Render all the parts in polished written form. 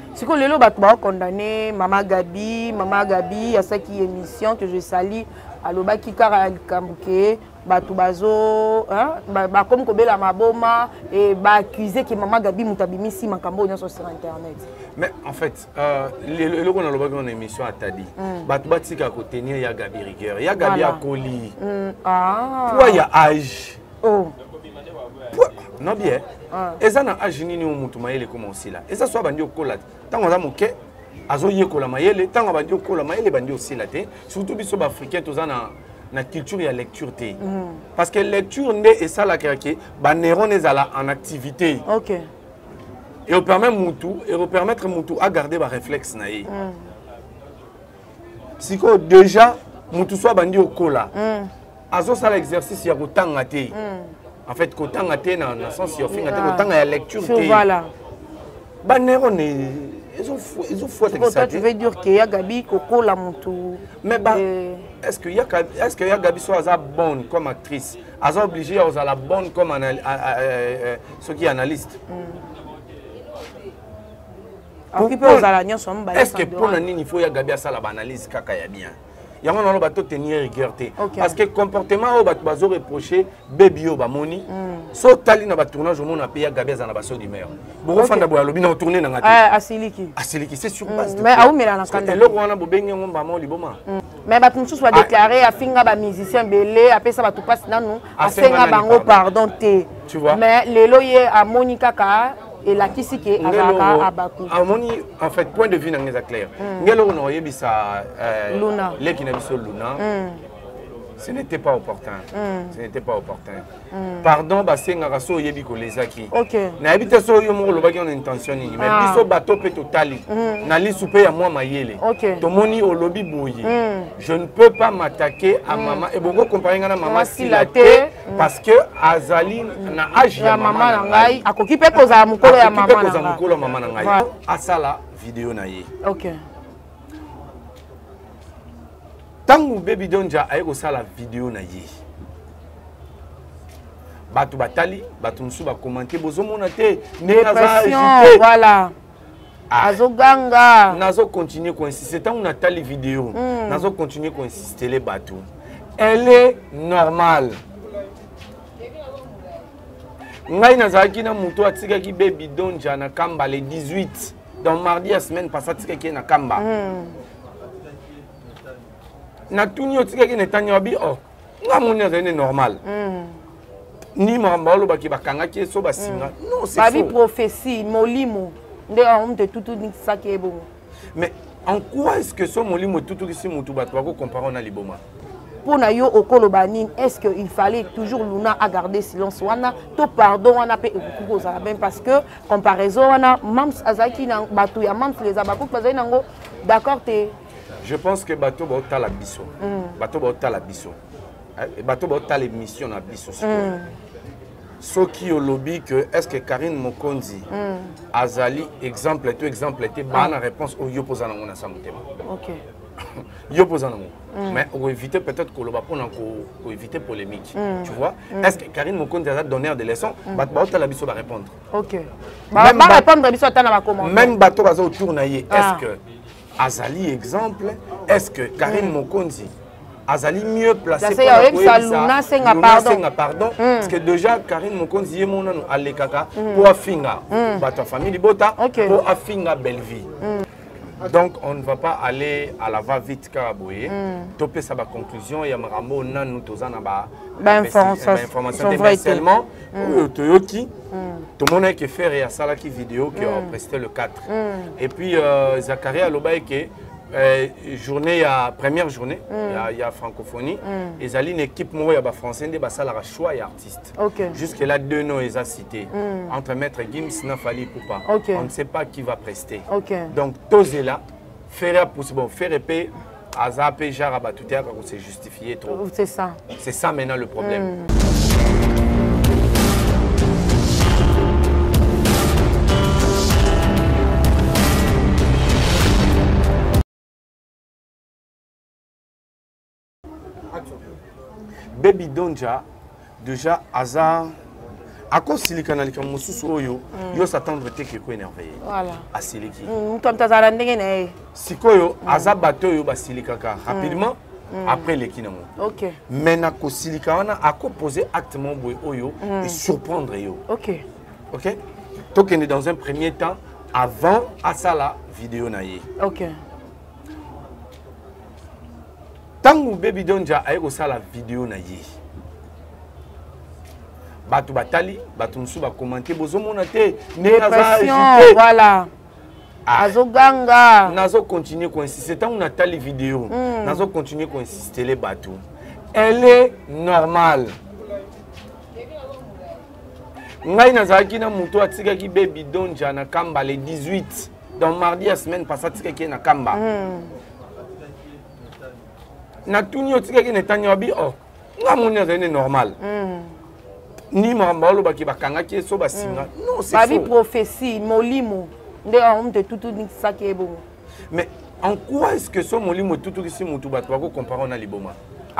Si on lelo batba condamné Mama Gabi à sa qui émission que je salue à l'oba qui kara kambuke batu bazo hein ba comme kobela maboma et ba accuser que Mama Gabi mutabimisi makambo nyonso sur internet. Mais en fait le qu'on a l'oba dans émission à Tadi batu batika ko tenir ya Gabi rigueur ya Gabi a coli quoi ya âge oh non bien et ça na âge nini o mutu mayele commencer là et ça soit bandi okola tango za moke azo yekola mayele tango bandi okola mayele bandi osila te surtout biso ba africain tozana na culture ya lecture te parce que lecture nde et ça la kake ba neurones ezala en activité. OK et on permet mutu et on permettre mutu à garder ba réflexe na ye siko déjà mutu soit bandi okola azo sala exercice ya kotanga te en fait kotanga te na sens yo finga te kotanga ya lecture te voilà ba neurones ils ont fou ça tu veux dire que ya Gabi koko la mutu mais bah est-ce que ya Gabi soit bonne comme actrice aza obligé à la bonne comme ce qui est analyste est-ce que pour la nini il faut ya Gabi à ça la analyse kaka ya bien il y a un bateau tenir rigueur parce que comportement au bateau bazo reprocher baby au bamoni so tali na ba tournage au monde a payé Gabi za na baso du maire beaucoup fanda boya lobi na tourner na ngati asiliki c'est sur base mais a umela na kanda le wana bobenge ngomba mo liboma mais bato mususu ba déclarer a finga ba musicien belé a pesa bato passe nanu a senga bango pardon te tu vois mais lelo ye a Monica ka et la kisiki azaka abaku amoni en fait point de vue na ngeza clair ngelo no yebisa Luna leki na biso Luna ce n'était pas opportun ce n'était pas opportun pardon basenga raso yebi ko lezaki OK na habite so yo mo lobaki on intention ni mais biso bato pe totali na lisu pe ya moi mayele to moni olobi boye je ne peux pas m'attaquer à maman et beaucoup comparer na maman Silaté parce que azali na âge ya maman na ngai akoki pe koza mukolo ya maman na ngai asala vidéo na ye OK tangu Baby Donja aye kosala vidéo na ye batu batali batu musu ba commenter bozomona te dépression voilà azoganga nazo continuer ko insister tangu natali vidéo nazo continuer ko insister les batu elle est normale ngai nazaki na muto atikaki Baby Donja na kamba le 18 donc mardi la semaine passée atikaki na kamba na tuni otika ki netanya wabi oh nga moni azane normal ni mambalo baki bakanga ki so basinga non c'est faux prophétie molimo nde on te tout ni ça qui est bon mais en quoi est-ce que so molimo tout ki si mutu bato bako comparer na liboma pour na yo okolo banin est-ce que il fallait toujours Luna à garder silence wana to pardon wana pe okuko ça même parce que comparaison wana mams azaki na bato ya mams les abako bazali nango d'accord te. Je pense que bateau va au la biso. Bateau va au la biso. Bateau va au l'émission na biso. Ce qui au lobby que est-ce que Karine Mokonzi azali exemple tout exemple était bonne réponse au yo posa na ngona samutema. OK. Yo posa na ngona. Mais on éviter peut-être que le ba pour éviter polémique. Tu vois? Est-ce que Karine Mokonzi a donné des leçons? Bateau va au la biso va répondre. OK. Ba répondre biso tana ba commenter. Même bateau va au tournayer. Est-ce que Azali exemple, est-ce que Karine Mokonzi Azali mieux placé pour Luna senga pardon parce que déjà Karine Mokonzi est mon alekaka pour afinga ta famille bota pour afinga belle vie. Donc on ne va pas aller à la va-vite karaboye topé ça ba conclusion ya marambo nanu tozana ba information seulement toyoki tout le monde a fait et à ça qui vidéo qui a presté le 4 et puis Zachary a l'obé que journée première journée il y a francophonie et Zali une équipe moi il y a français des ça la choix et artiste jusque là deux noms ils a cité entre maître Gims Nafali Poupa on ne sait pas qui va prester donc Tozela faire possible faire épée Azapé Jaraba tout est quand c'est justifié trop c'est ça maintenant le problème. Baby Donja déjà hasard ako silika na likambo mosusu oyo yo s'attendre te ke ko énervé voilà asiliki mutu tazala ndenge na ye sikoyo aza bato oyo basilikaka rapidement après leki nango ok mais na kosilika wana ako poser acte mon boy oyo et surprendre yo ok ok tokende dans un premier temps avant asala vidéo na ye ok tangu Baby Donja aye kosala vidéo na ye bato batali bato musu ba commenter bozomona te ne pression voilà azoganga nazo continuer ko insister tant on a tali vidéo nazo continuer ko insister les bateaux elle est normale ngai nazaki na muto atikaki Baby Donja na kamba le 18 donc mardi la semaine passée atikaki na kamba na tuni otikaki na tanya wabi oh ngamoni azene normal ni mambalo baki bakangaki so basinga non c'est faux prophétie molimo nde on te tout ça qui est bon mais en quoi est-ce que so molimo tout qui si mutu bato bako comparer na liboma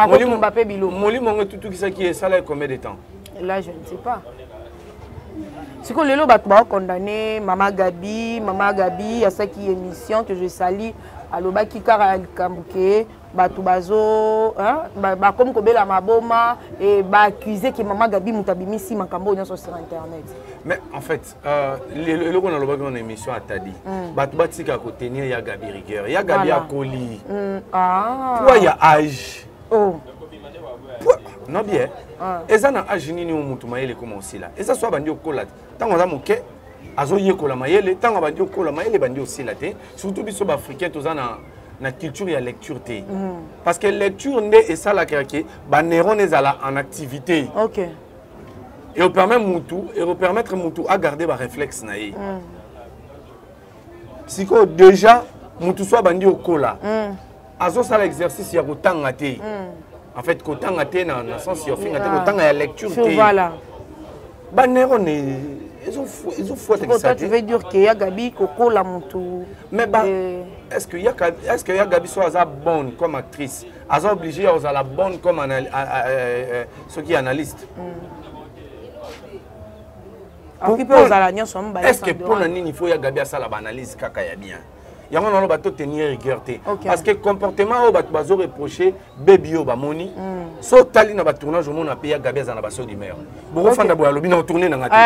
molimo Mbappé bilo molimo tout qui ça qui est ça là combien de temps là je ne sais pas siko lelo bato ba condamné Mama Gabi à ça qui émission que je salue alobaki kara likambuke bato bazo ba comme kobela maboma et ba accuser que Mama Gabi mutabimisi makambo nyonso sur internet. Mais en fait le qu'on a lobaki dans émission atadi bato batika ko tenir ya Gabi rigueur ya Gabi akoli quoi ya âge oh non bien eza na âge nini o mutu mayele comme aussi là eza so bandi okola tango za moke azo yekola mayele tango bandi okola mayele bandi aussi là te surtout biso ba africain toza na culture ya lecture te parce que lecture nde et ça la kake ba neurones ezala en activité OK et au permettre mutu à garder ba réflexe na ye siko déjà mutu so bandi okola azo ça l'exercice ya kotanga te en fait kotanga te na sens yo finga te kotanga ya lecture te voilà ba neurones ils ont fouet ça tu veux dire que ya Gabi koko la mutu mais bah est-ce que ya Gabi soit bonne comme actrice aza obligé à la bonne comme ce qui est analyste est-ce que pour la nini il faut ya Gabi à ça la analyse kaka ya bien il y a un bateau tenir rigueur parce que comportement au bateau bazo reprocher baby au bamoni so tali na ba tournage au monde a payé Gabi za na baso d'humeur boko fanda bo lobi na tourner na ngati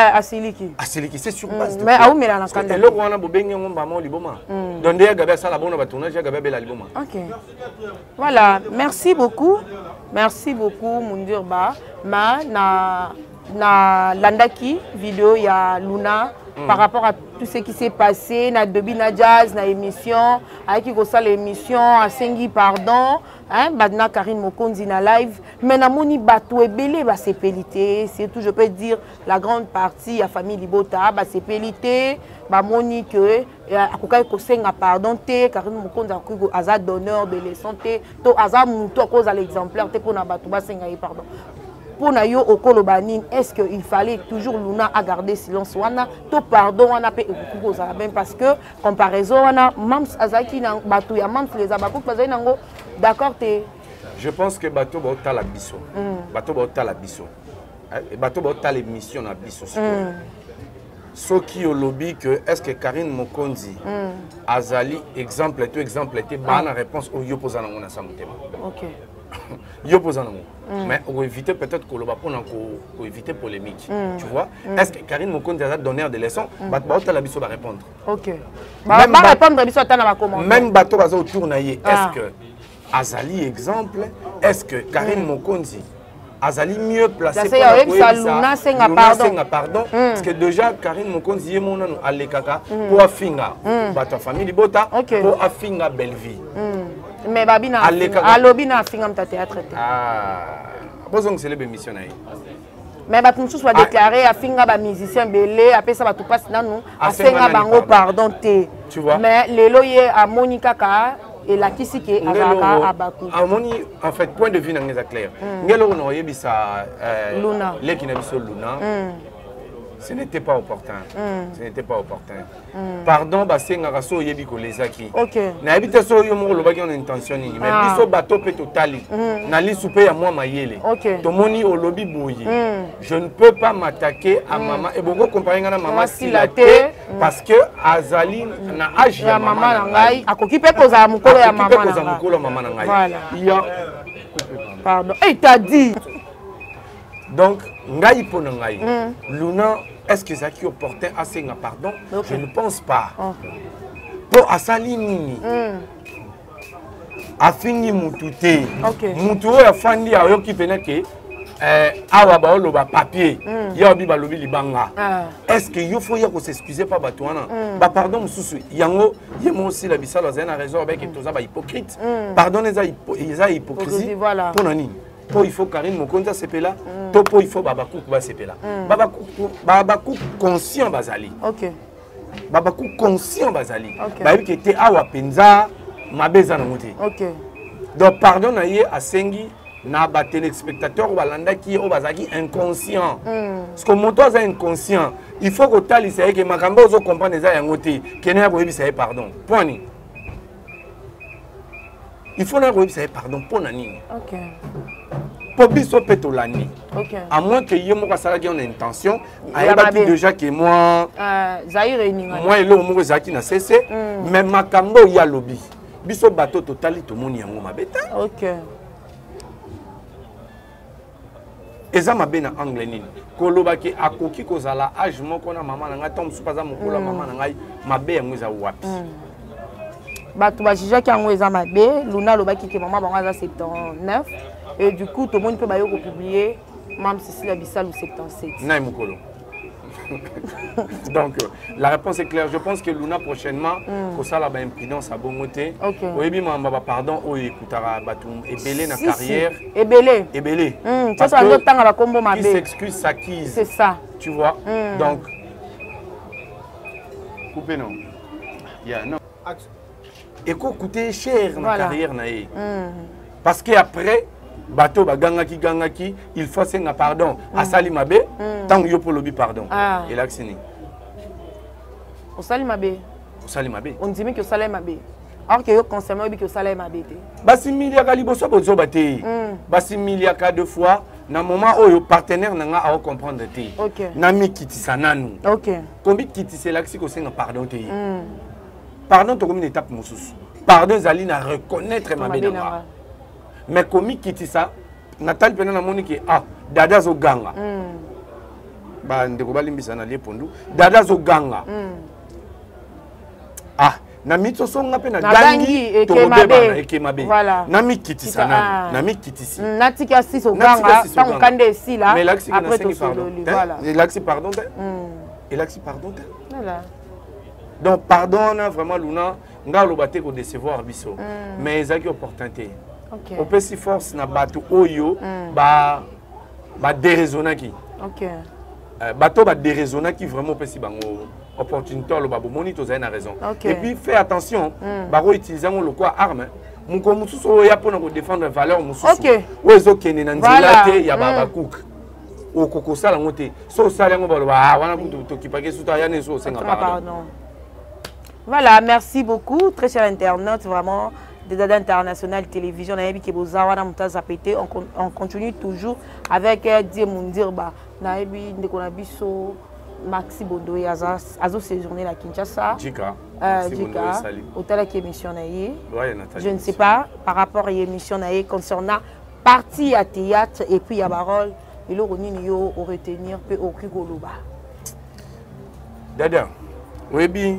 asiliki c'est sur base mais a umela na kanda le wana bo bengi ngomba mo liboma donc ya Gabi ça la bonne ba tournage ya Gabi bela liboma OK voilà merci beaucoup Mundirba ma na landaki vidéo ya Luna par rapport à tout ce qui s'est passé na Dobi na jazz na émission avec qui ça l'émission à Sengi pardon hein badna Karine Mokonzi na live mais na moni bato ebele ba sepelité c'est tout je peux dire la grande partie ya famille Libota ba sepelité ba moni que akokai ko senga pardon te Karine Mokonzi akuko aza donneur de leçon te to aza muto cause à l'exemplaire te pour na bato ba senga pardon. Pour Nayo Okolobanin, est-ce qu'il fallait toujours Luna à garder silence wana to pardon wana pe ekuko za même parce que comparaison wana mams azaki na batu ya mams les abakou bazai nango d'accord te je pense que bato ba ta la biso bato ba ta la biso bato ba ta l'émission na biso ce qui au lobby que est-ce que Karine Mokonzi azali exemple était bana réponse au yo posa nango na samutema OK yo posa nango mais on va éviter peut-être qu'on va éviter polémique tu vois est-ce que Karine Mokonzi a donné des leçons bato la biso va répondre OK ba répondre biso atana ba commenter même bato baza autour na ye est-ce que azali exemple est-ce que Karine Mokonzi azali mieux placé pour Luna senga pardon parce que déjà Karine Mokonzi ye monano alekaka pour afinga bato famille Libota pour afinga belle vie mais babina alobina afinga mta théâtre bozong c'est l'émission na ye mais bato mususu soit déclaré afinga ba musicien belé apesa bato passe nanu asenga bango pardon te tu vois mais lelo ye a Monica ka et la kisike azaka abaku amoni en fait point de vue na ngeza clair ngelo no yebisa Luna leki na biso Luna ce n'était pas opportun. Ce n'était pas opportun. Pardon, basenga raso yebi ko lezaki. OK. Na habite so yo mo lobaki on intention ni. Mais biso bato pe totali. Na li soupe ya moi mayele. To moni o lobi boyi. Je ne peux pas m'attaquer à maman et beaucoup comparer na maman Silaté parce que azali na âge ya maman na ngai. Akoki pe koza mukolo ya maman na ngai. Koza mukolo maman na ngai. Voilà. Il y a pardon. Et t'as dit. Donc, ngai pona ngai. Luna, est-ce que ça qui est opportun à senga pardon? Je ne pense pas. Pour asali nini. Afingi mutute. Mutu ya fandi ya yoki peneke. Awa ba oloba papier. Ya obi ba lobi libanga. Est-ce que yo faut ya ko s'excuser pas batouana? Ba pardon mususu. Yango yemo aussi la bisala za na raison avec toza ba hypocrite. Pardon eza hypocrisie. Pour nani? Po il faut Karine Mokonza sepela. Topo il faut Babakou ba sepela. Babakou conscient bazali. OK. Babakou conscient bazali. Ba yebi ke te awa penza mabeza na moté. OK. Donc pardon na ye asengi na ba téléspectateur balanda ki o bazaki inconscient. Parce que moto est inconscient, il faut que tali c'est que makambo zo comprendre eza yango te. Kene ya boyebi c'est pardon. Point. Il faut na boyebi c'est pardon pour nani. OK. Pour biso petolani. OK. À moins que yemo ka sala ki on intention, ayebaki déjà que moi Zahir eninga. Moi elo mo zaki na cessé, mais makambo ya lobby. Biso bateau totali to moni yango mabeta. OK. Eza mabe na anglais nini kolobaki akoki kozala âge moko na mama na ngai tom supaza mokola mama na ngai mabe yango eza wapi bato bajija ki yango eza mabe Luna lobaki ke mama bango aza 79 et du coup tout le monde peut bayo ko publier Mam Cécile Abissalou 77 naï mokolo. Donc la réponse est claire. Je pense que Luna prochainement, que ça la impudence à Bongoté. Oui, bien moi pardon, oh écoutera batum ébélé na carrière. Ébélé. Ébélé. Parce que qui s'excuse s'acquise. C'est ça. Tu vois. Donc coupez non. Yeah, non. Et quoi coûter cher na carrière naïe. Parce que après bateau gangaki il faut senga pardon à sali mabe tant yo pour lobi pardon et là c'est ni au sali mabe on dit que sali mabe alors que yo concernant que sali mabe basi milia kalibo so bozo bate basi milia ka deux fois na moment où partenaire nanga a comprendre te na mi kitisa nanu combien kitisa là que senga pardon te pardon to comme une étape mususu pardon zali na reconnaître mabe nanga. Mais comme qui dit ça, Nathalie Pena Monique ah dada zo ganga. Ba ndeko balimbisa na lepondu dada zo ganga. Ah na mitso songa pe na dangi to beba ekemabe. Na mikiti sana na mikiti si. Natika si zo ganga tant kande si là après to solo voilà. Et l'axi pardon. Et l'axi pardon. Voilà. Donc pardon vraiment Luna ngalo baté ko décevoir biso. Mais ezaki opportunité. On peut si force na bateau oyo ba déraisonnaki. OK. Bateau ba déraisonnaki vraiment peut si bango opportunité lo ba bomoni to za na raison. Et puis fais attention baro utiliser le quoi arme. Muko mususu oya pona ko défendre valeur mususu. OK. Ozo kene na nzela te ya baba cook. O koko sala ngote. So sala ngo ba wana kutu to kipake suta ya ne so senga pardon. Voilà, merci beaucoup très cher internaute vraiment. Des Dada International Télévision, on continue toujours avec Diemundirba, Naebi Ndekonabiso, Maxi Bondo et Azo séjourné à Kinshasa. Jika. Jika. Hôtel qui émission je ne sais pas par rapport à l'émission concernant partie à théâtre et puis à Barol, il y a au retenir peu au Kugoloba. Dada, Webi,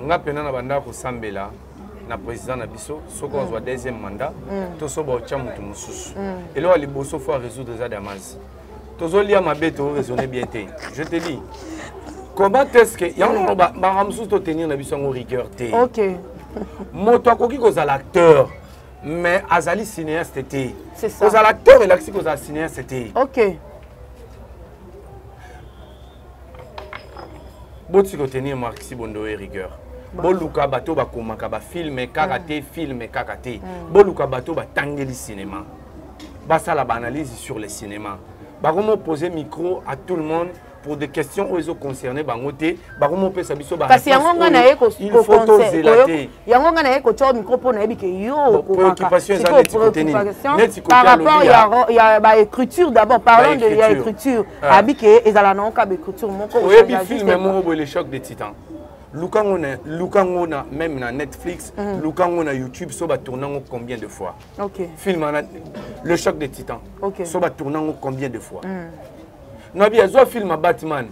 on a peine à banda pour Sambela. Na président na biso soko azwa deuxième mandat to so ba ocha mutu mususu elo ali boso faut résoudre ça damas tozo lia mabe to raisonner bien té je te dis comment est-ce que ya on ba ramsusu to tenir na biso en rigueur té OK moto akoki ko za l'acteur mais azali cinéaste té c'est ça ko za l'acteur et l'axi ko za cinéaste té OK boti ko tenir Maxi Bondo et rigueur. Boluka bato ba komaka ba filme karaté filme karaté boluka bato ba tangeli cinéma ba sala ba analyse sur le cinéma ba comment poser micro à tout le monde pour des questions où ils ont concerné bangoté baromo pe sabiso ba parce que yango na ye ko photo zelaté yango na ye ko tcho micro na yebike yo préoccupation ça net par rapport il y a ba écriture d'abord parlons de ya écriture abike ezala na ka ba écriture moko oui bi film mo le choc des titans Lukango na même na Netflix, Lukango na YouTube, so ba tournant combien de fois? OK. Film le choc des titans. OK. So ba tournant combien de fois? Non bien, zo film Batman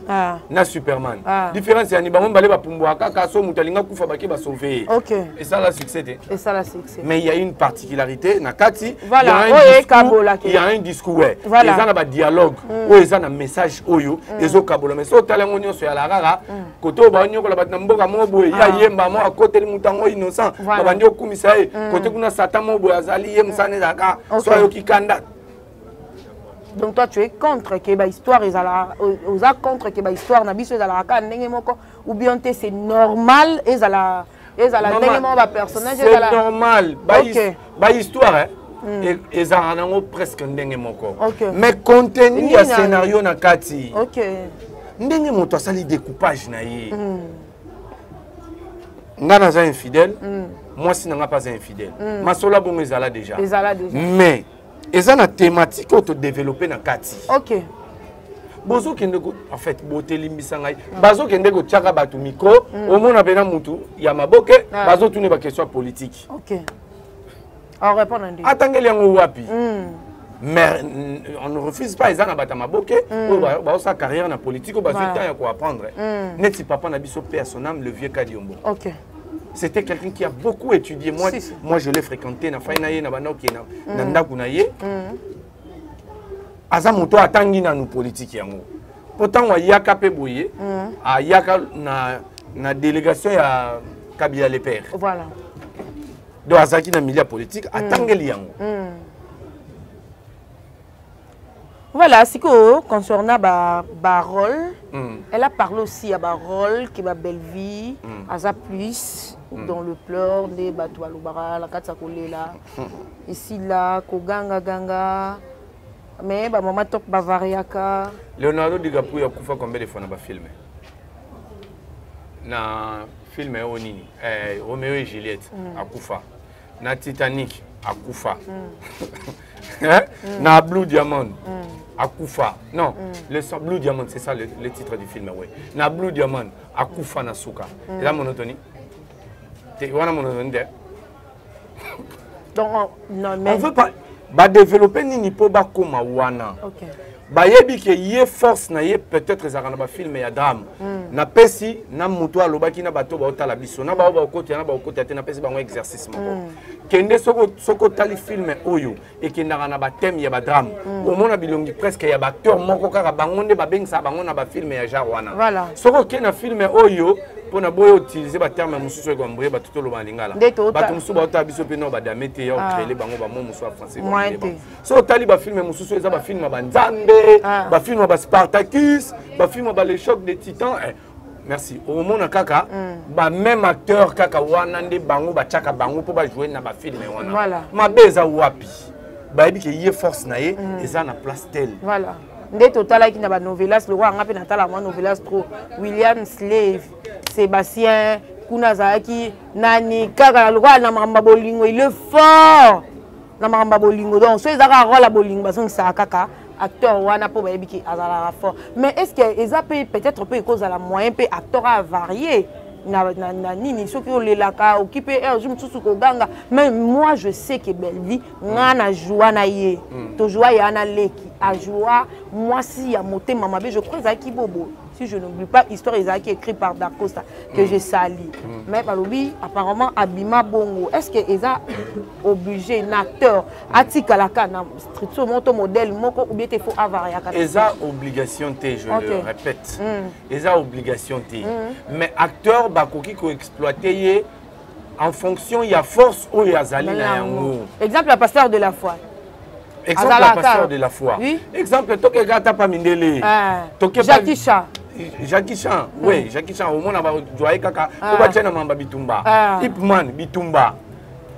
na Superman. Différence ya ni ba mbale ba pumbwa kaka so mutalinga kufa ba ke ba sauver. OK. Et ça la succès. Et ça la succès. Mais il y a une particularité na kati, voilà. Il y a un discours ouais. Voilà. Ils ont ba dialogue, ou ils ont un message oyo, ils ont kabola mais so talango nyonso ya la rara, koto ba nyoko la batna mboka mobo ya yemba mo a côté mutango innocent, ba ndio kumisa e, kote kuna satan mobo azali ye musane zaka, so yo kikanda. Donc toi tu es contre que l'histoire aux contre que l'histoire na biso ezala ka ndenge moko ou bien c'est normal ezala ndenge moko ba personnage ezala c'est normal ba histoire hein ezala nango presque ndenge moko mais contenu ya scénario na kati ndenge moto asali découpage na ye nga naza infidèle moi si nanga pas infidèle masola bongo ezala déjà mais et ça, la thématique qu'on te développé dans Kati. OK. Bozo kendeko en fait boté limbisangai. Bazo kendeko tchaka batu micro, au monde abena mutu, ya maboke, bazo tourner ba question politique. OK. On répond à des. Attendez yango wapi. Mais on ne refuse pas ezana bata maboke, ba sa carrière na politique ou bazo temps ya ko apprendre. Neti papa na biso personnel le vieux Kadiombo. OK. C'était quelqu'un qui a beaucoup étudié. Moi je l'ai fréquenté na fainaye na banoki na ndaku na ye. Aza moto atangi na nous politique yango. Pourtant wa yaka pe boye, a yaka na délégation ya Kabila le père. Voilà. Do azaki na milieu politique atangeli yango. Voilà, c'est que concernant Barol, elle a parlé aussi à Barol qui va belle vie, Aza plus dans le pleur des bateaux à l'Obara, la Katsakolela, ici là, Koganga Ganga, mais maman top Bavariaka. Leonardo DiCaprio a kufa combien de fois dans le film? Na film Onini, Roméo et Juliette a kufa, na Titanic a kufa. Na Blue Diamond Akufa non le Blue Diamond c'est ça le titre du film ouais na Blue Diamond Akufa na suka et la monotonie tu vois la monotonie donc non mais on veut pas développer ni po ba koma wana OK ba yebi ke ye force na ye peut-être ezaka na ba film ya drame na pesi na muto alobaki na bato ba otala biso na ba okoti na ba okoti te na pesi bango exercice moko kende soko tali film oyo et kendaka na ba thème ya ba drame au mona bilongi presque ya ba acteur moko kaka bango nde ba bengisa bango na ba film ya genre wana voilà soko ke na film oyo pona boyo utiliser ba terme mususu ko mboye ba tuto lo balingala ba mususu ba otala biso pe no ba damete ya créer bango ba mo mususu français so tali ba film mususu eza ba film ba nzambe ba film ba Spartacus ba film ba les chocs des titans merci au moment kaka ba même acteur kaka wana nde bango ba chaka bango po ba jouer na ba film wana voilà mabeza wapi ba yebi ke ye force na ye eza na place tel voilà nde totalaki na ba novelas le roi ngape na tala moi novelas trop William Slave Sébastien kuna zaki nani kaka le roi na mamba bolingo il est fort na mamba bolingo donc so ezaka rôle la bolingo baso sa kaka acteur wana po ba yebiki azala fort mais est-ce que eza peut-être peut cause à la moyen peut acteur a varié na nini soki olelaka okipe jour mususu koganga mais moi je sais que Belvi ngana joie na ye to joie ya na leki a joie moi si ya motema mabe je crois zaki bobo si je n'oublie pas histoire Isaac écrit par Dacosta que je salis mais palobi apparemment Abima Bongo est-ce que Eza obligé un acteur atika la kana street moto modèle moko ou bien il faut avoir Eza obligation té je le répète Eza obligation té mais acteur bakoki ko exploiter en fonction il y a force ou il y a zali na yango exemple la pasteur de la foi exemple la pasteur de la foi exemple toke gata pa mindele toke Jackie Chan Jackie Chan, oui, Jackie Chan, au monde a joué kaka, on va tirer mamba bitumba, Ipman bitumba,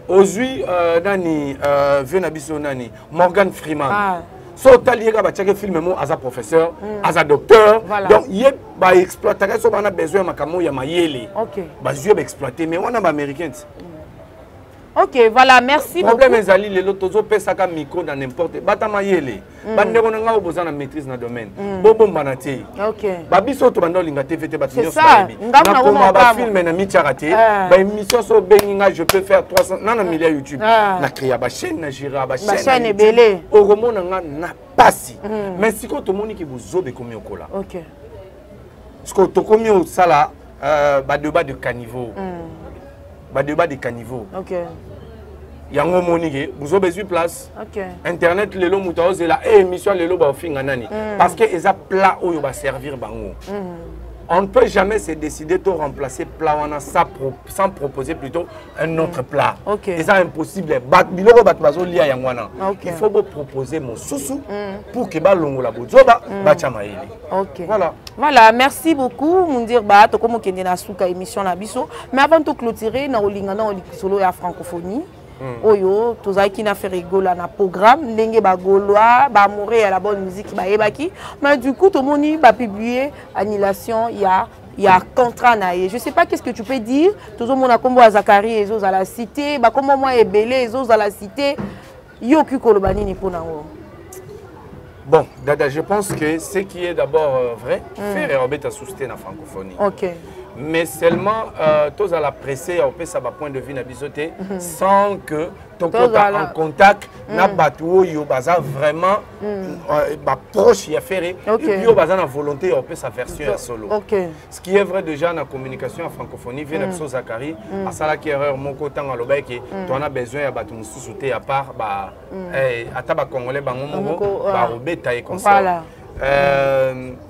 Ozui nani, Venabiso nani, Morgan Freeman. so talieka ba tcheke film mo aza professeur aza docteur donc yé ba exploiter so bana besoin makamo ya mayele ba zue ba exploiter mais on a ba américain. Ok, voilà, merci beaucoup. Problème ezali lelo tozo pesa ka micro dans n'importe bata mayele. Bande ko nga oboza na maîtrise na domaine. Bobo banate. Ok. Ba biso to bando linga TVT ba c'est ça. Na koma ba film na micharaté. Ba émission so benginga je peux faire 300 na milliard YouTube. Na créer ba chaîne na gira ba chaîne. Ba chaîne ebele. O romona nga na pasi. Mais siko to moni ki bozobe komi okola. Ok. Siko to komi o sala ba débat de caniveau. Ba débat de caniveau. Ok. Yango monike, vous avez besoin de place. Ok. Internet lelo mutaos et la émission lelo ba finga nani. Parce que eza plat où va servir bango. On ne peut jamais se décider de remplacer plat sans proposer plutôt un autre plat. Ok. Et ça impossible. Biloko bat bazo lia yangwana. Il faut vous proposer mon sousou pour que ba longo la bozoba ba chamaili. Ok. Voilà. Voilà, merci beaucoup. Mundir ba to komo kende na suka émission na biso. Mais avant de clôturer na olinga na olikisolo ya francophonie. Oyo tozaki na faire rigola na programme ndenge ba goloa ba mourir à la bonne musique ba yebaki mais du coup tout moni ba publier annulation il y a contrat na je sais pas qu'est-ce que tu peux dire toujours mon akombo à Zakari et à la cité ba comment moi ebelé à la cité yo ki kolobani ni pona ngo. Bon, Dada, je pense que ce qui est d'abord vrai, faire Robert a soutenu la francophonie. Ok. Mais seulement, tous à la pressée, on peut savoir point de vue na bisoté, sans que ton contact en contact n'a pas tout, yo baza vraiment proche y a faire et puis yo baza na volonté, on peut sa version solo. Ok. Ce qui est vrai déjà dans la communication en francophonie, vient de Zakari, à ça la qui erreur mon côté en l'obé qui, tu en as besoin à battre sous-sauté à part, bah, à tabac congolais, bah, mon bah, robé taille comme ça.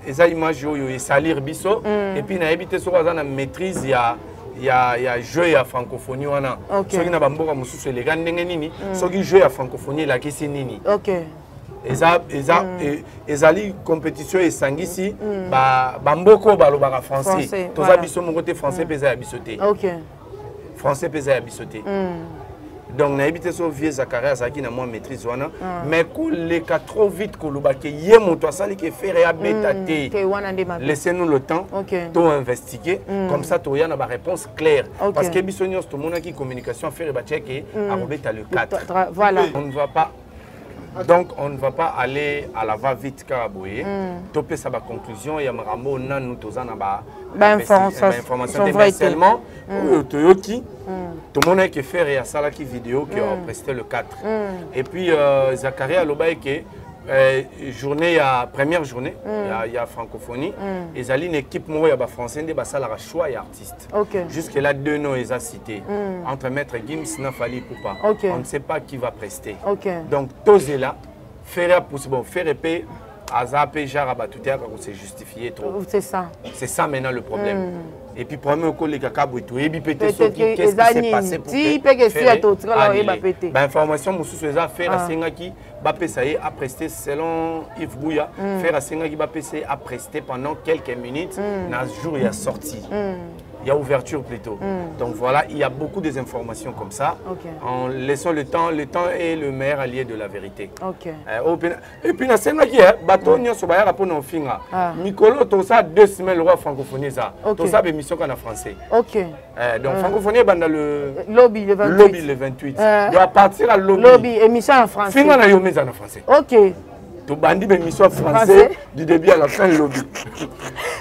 Eza image yo salir biso et puis na habité sur na maîtrise il y a jeu à francophonie wana soki na bamboka mususu elega ndenge nini soki jeu à francophonie la kisi nini OK ezali compétition esangisi bamboko balobaka français toza biso mon côté français pesa ya biso te OK français pesa ya biso te donc na habité sur vieux Zakaria Zaki na moi maîtrise wana mais koleka trop vite kolobake yé moto asali ke faire ya beta te laissez-nous le temps to investiguer comme ça to ya na ba réponse claire parce que biso nyos to mona ki communication faire ba checker a robeta le 4 voilà on ne va pas. Donc on ne va pas aller à la va-vite Karaboye. Topé ça ba conclusion ya marambo na nous tozana ba information mais seulement Toyoki tout le monde qui fait et ça là qui vidéo qui a presté le 4. Et puis Zakaria Lobaye qui journée première journée il y a francophonie et zali une équipe moi ya ba français de ba sala choix et artiste. Jusque là deux noms ils a cité entre maître Gims na Fali Poupa. On ne sait pas qui va prester. Donc tosé là faire possible faire épée Azapé Jaraba tout à c'est justifié trop. C'est ça. C'est ça maintenant le problème. Et puis premier au collègue Kabouito et puis peut-être qu'est-ce qui s'est passé pour que information mususu eza faire asengaki ba pesaye a presté selon Yves Bouya faire asengaki ba pesaye a presté pendant quelques minutes dans jour il y a sorti. Il y a ouverture plutôt. Donc voilà, il y a beaucoup des informations comme ça. En laissant le temps est le meilleur allié de la vérité. Et puis, dans ce cas, bateau n'y a pas rapport non finga. Mikolo, tout ça 2 semaines le roi francophonie ça. Tout ça émission qu'on a français. Donc francophonie dans le lobby le 28. Doit partir à lobby émission en français. Finga na yomé en français. OK. Tout bandi émission français du début à la fin le lobby.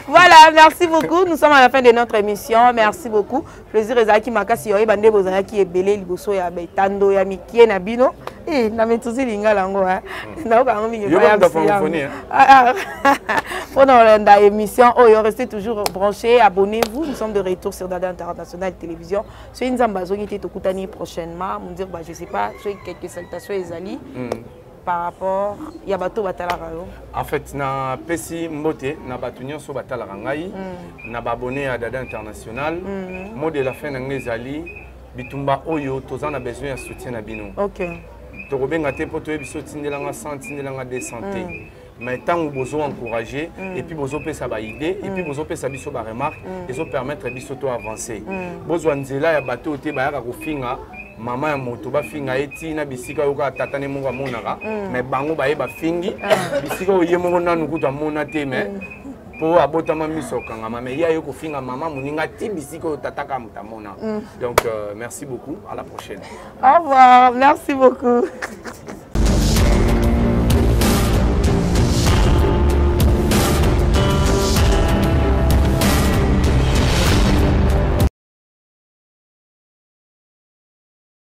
Voilà, merci beaucoup. Nous sommes à la fin de notre émission. Merci beaucoup. Plaisir ezaki makasi yoye bande bozana ki ebele liboso ya betando ya mikie na bino. Na metuzi linga lango na ka ngomi ngi ya francophonie. Pendant la émission, restez toujours branchés, abonnez-vous. Nous sommes de retour sur Dada International Télévision. C'est une zambazoni qui est au Koutani prochainement. On dire je sais pas, quelques salutations ezali. Par rapport à Yabato Batalarao. En fait, na pesi mbote na batunyo so batalarangai na abonné à Dada International. Mot de la fin ngezali bitumba oyo tozana besoin de soutien na bino. OK. To robenga te poto ebiso tindelanga 100 tindelanga 200. Mais tant que vous encourager et puis vous avez sa idée et puis vous avez sa biso ba remarque et ça permettre biso to avancer. Besoin nzela ya bateau te ba ya ko finga mama ya moto bafinga eti na bisika oyo ka tata ne moko amonaka mais bango baye bafingi bisika oyo ye moko nanu kutu amona te mais po abotama miso okangama mais ya yo kofinga mama moninga ti bisika oyo tataka moto amona donc merci beaucoup, à la prochaine. Au revoir, merci beaucoup.